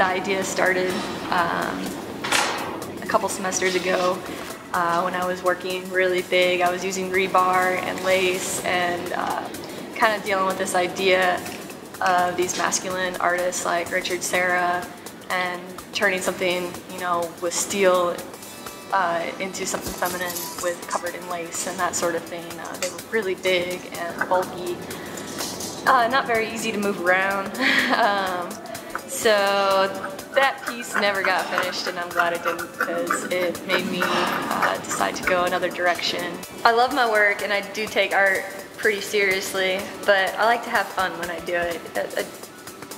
the idea started a couple semesters ago when I was working really big. I was using rebar and lace and kind of dealing with this idea of these masculine artists like Richard Serra and turning something, you know, with steel into something feminine with covered in lace and that sort of thing. They were really big and bulky, not very easy to move around. So that piece never got finished, and I'm glad it didn't because it made me decide to go another direction. I love my work and I do take art pretty seriously, but I like to have fun when I do it.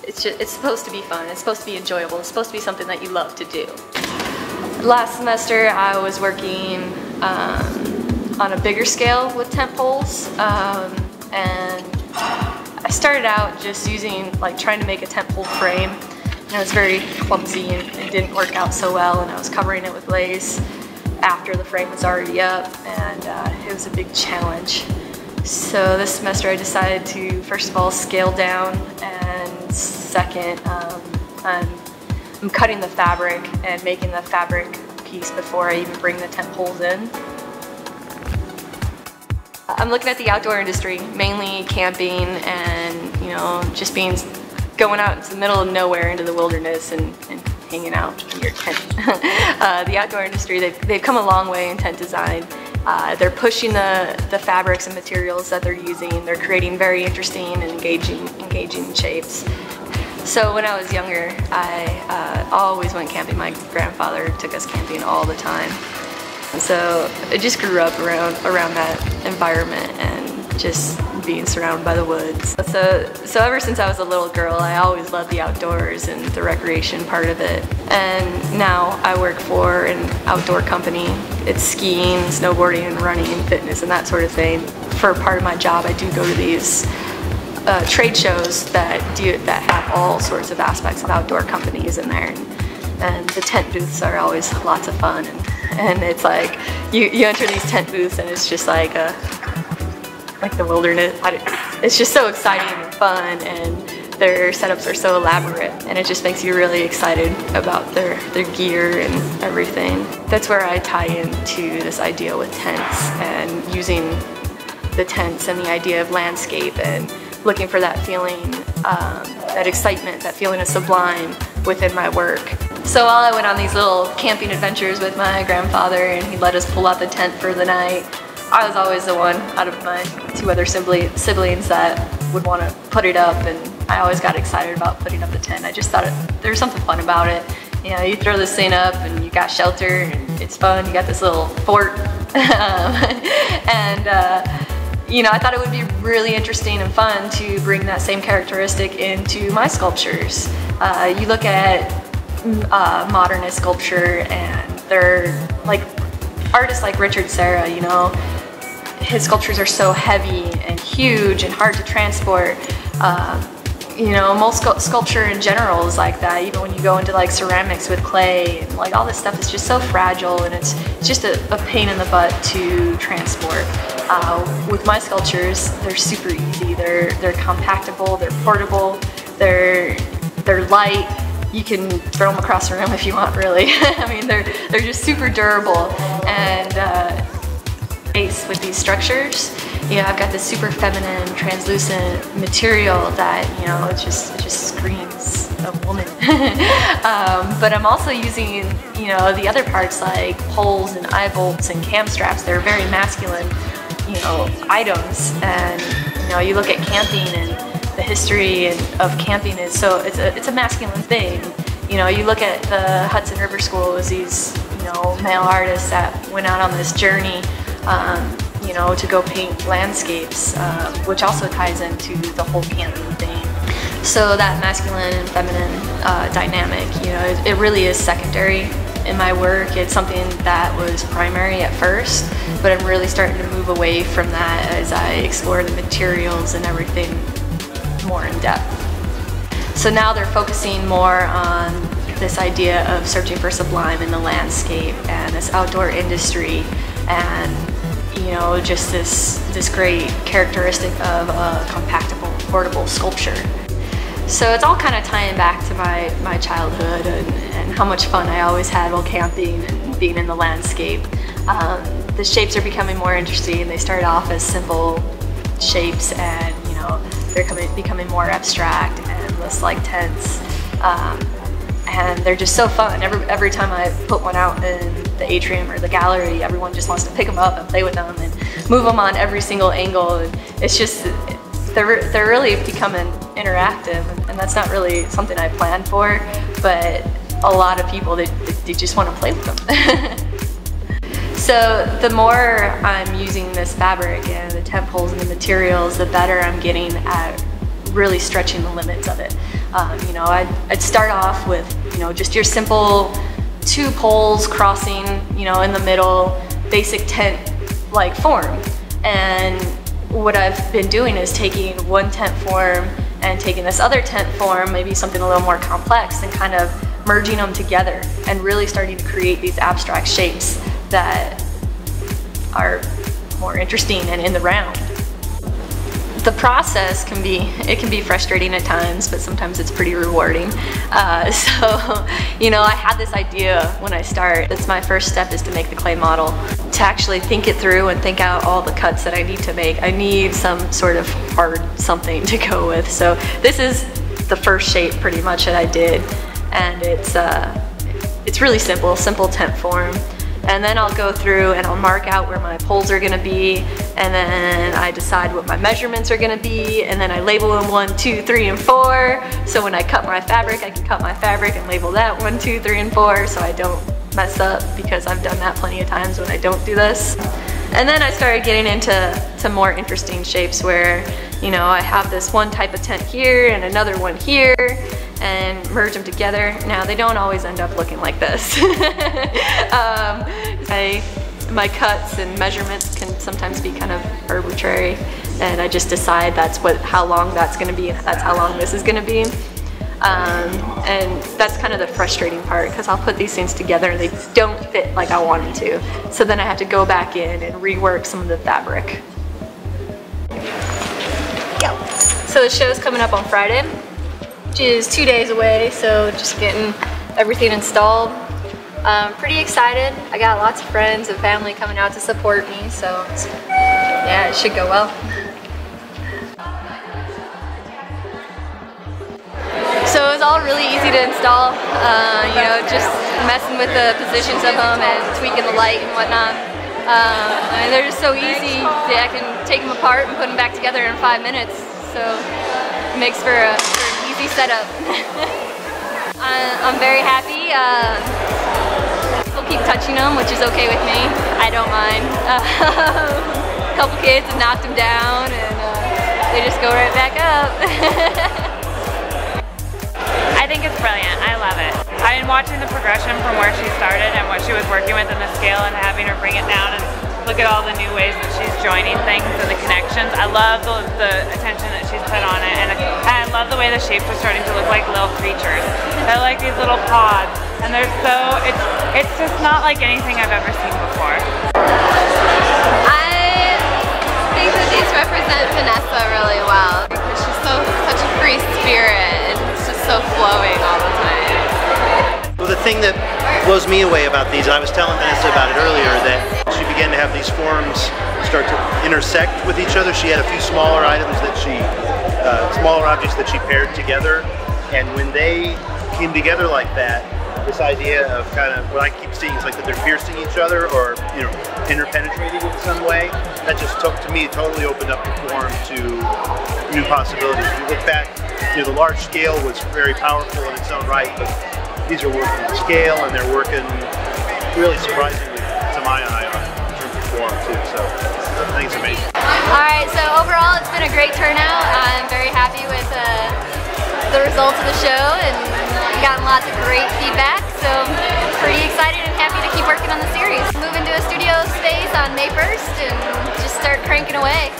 It's supposed to be fun, it's supposed to be enjoyable, it's supposed to be something that you love to do. Last semester I was working on a bigger scale with tent poles, and I started out just trying to make a tent pole frame, and it was very clumsy and it didn't work out so well, and I was covering it with lace after the frame was already up, and it was a big challenge. So this semester I decided to first of all scale down, and second I'm cutting the fabric and making the fabric piece before I even bring the tent poles in. I'm looking at the outdoor industry, mainly camping and, you know, just going out into the middle of nowhere into the wilderness and hanging out in your tent. The outdoor industry, they've come a long way in tent design. They're pushing the fabrics and materials that they're using. They're creating very interesting and engaging shapes. So when I was younger, I always went camping. My grandfather took us camping all the time. So I just grew up around that environment and just being surrounded by the woods. So ever since I was a little girl, I always loved the outdoors and the recreation part of it. And now I work for an outdoor company. It's skiing, snowboarding, running, fitness, and that sort of thing. For part of my job, I do go to these trade shows that have all sorts of aspects of outdoor companies in there. And the tent booths are always lots of fun, and it's like you enter these tent booths and it's just like the wilderness. It's just so exciting and fun, and their setups are so elaborate, and it just makes you really excited about their gear and everything. That's where I tie into this idea with tents and using the tents and the idea of landscape and looking for that feeling, that excitement, that feeling of sublime within my work. So while I went on these little camping adventures with my grandfather and he let us pull out the tent for the night, I was always the one out of my two other siblings that would want to put it up, and I always got excited about putting up the tent. I just thought there was something fun about it. You know, you throw this thing up and you got shelter and it's fun, you got this little fort. You know, I thought it would be really interesting and fun to bring that same characteristic into my sculptures. You look at modernist sculpture, and they're like artists like Richard Serra, you know, his sculptures are so heavy and huge and hard to transport. You know, most sculpture in general is like that. Even when you go into like ceramics with clay, and like all this stuff is just so fragile, and it's just a pain in the butt to transport. With my sculptures, they're super easy. They're compactable. They're portable. They're light. You can throw them across the room if you want, really. I mean, they're just super durable. And with these structures, you know, I've got this super feminine, translucent material that, you know, it just screams a woman. But I'm also using, you know, the other parts like poles and eye bolts and cam straps. They're very masculine, you know, items. And, you know, you look at camping and the history of camping is it's a masculine thing. You know, you look at the Hudson River School as these, you know, male artists that went out on this journey, you know, to go paint landscapes, which also ties into the whole camping thing. So that masculine and feminine dynamic, you know, it really is secondary in my work. It's something that was primary at first, but I'm really starting to move away from that as I explore the materials and everything more in depth. So now they're focusing more on this idea of searching for sublime in the landscape and this outdoor industry, and you know, just this great characteristic of a compactable, portable sculpture. So it's all kind of tying back to my childhood and how much fun I always had while camping and being in the landscape. The shapes are becoming more interesting. They started off as simple shapes, and you know, they're becoming more abstract and less like tents. And they're just so fun. Every time I put one out in the atrium or the gallery, everyone just wants to pick them up and play with them and move them on every single angle. And it's just, they're really becoming interactive, and that's not really something I planned for, but a lot of people, they just want to play with them. So the more I'm using this fabric and the tent poles and the materials, the better I'm getting at really stretching the limits of it. You know, I'd start off with, you know, just your simple 2 poles crossing, you know, in the middle, basic tent-like form. And what I've been doing is taking one tent form and taking this other tent form, maybe something a little more complex, and kind of merging them together and really starting to create these abstract shapes that are more interesting and in the round. The process can be frustrating at times, but sometimes it's pretty rewarding. So, you know, I had this idea when I start. That's my first step, is to make the clay model. To actually think it through and think out all the cuts that I need to make, I need some sort of hard something to go with. So this is the first shape pretty much that I did, and it's really simple tent form. And then I'll go through and I'll mark out where my poles are gonna be, and then I decide what my measurements are gonna be, and then I label them 1, 2, 3, and 4. So when I cut my fabric, I can cut my fabric and label that 1, 2, 3, and 4, so I don't mess up, because I've done that plenty of times when I don't do this. And then I started getting into more interesting shapes where, you know, I have this one type of tent here and another one here, and merge them together. Now, they don't always end up looking like this. My cuts and measurements can sometimes be kind of arbitrary, and I just decide how long that's gonna be, and that's how long this is gonna be. And that's kind of the frustrating part, because I'll put these things together and they don't fit like I want them to. So then I have to go back in and rework some of the fabric. So the show's coming up on Friday, which is 2 days away, so just getting everything installed. Pretty excited. I got lots of friends and family coming out to support me, so yeah, it should go well. So it was all really easy to install, you know, just messing with the positions of them and tweaking the light and whatnot. And they're just so easy that I can take them apart and put them back together in 5 minutes. So it makes for an easy setup. I'm very happy. People keep touching them, which is okay with me. I don't mind. A couple kids have knocked them down, and they just go right back up. I think it's brilliant. I love it. I've been watching the progression from where she started and what she was working with in the scale, and having her bring it down and look at all the new ways that she's joining things and the connections. I love the attention that she's put on it, and I love the way the shapes are starting to look like little creatures. They're like these little pods, and they're so, it's just not like anything I've ever seen before. I think that these represent Venessa really well, because she's such a free spirit, and it's just so flowing all the time. Well, the thing that blows me away about these, and I was telling Venessa about it earlier, that she began to have these forms start to intersect with each other. She had a few smaller items that smaller objects that she paired together, and when they came together like that, this idea of kind of what I keep seeing is like that they're piercing each other, or, you know, interpenetrating in some way. That just to me totally opened up the form to new possibilities. If you look back, you know, the large scale was very powerful in its own right, but these are working at scale, and they're working really surprisingly to my eye in terms of form too. So I think it's amazing. Alright, so overall it's been a great turnout. I'm very happy with the results of the show, and gotten lots of great feedback, so pretty excited and happy to keep working on the series. Move into a studio space on May 1st and just start cranking away.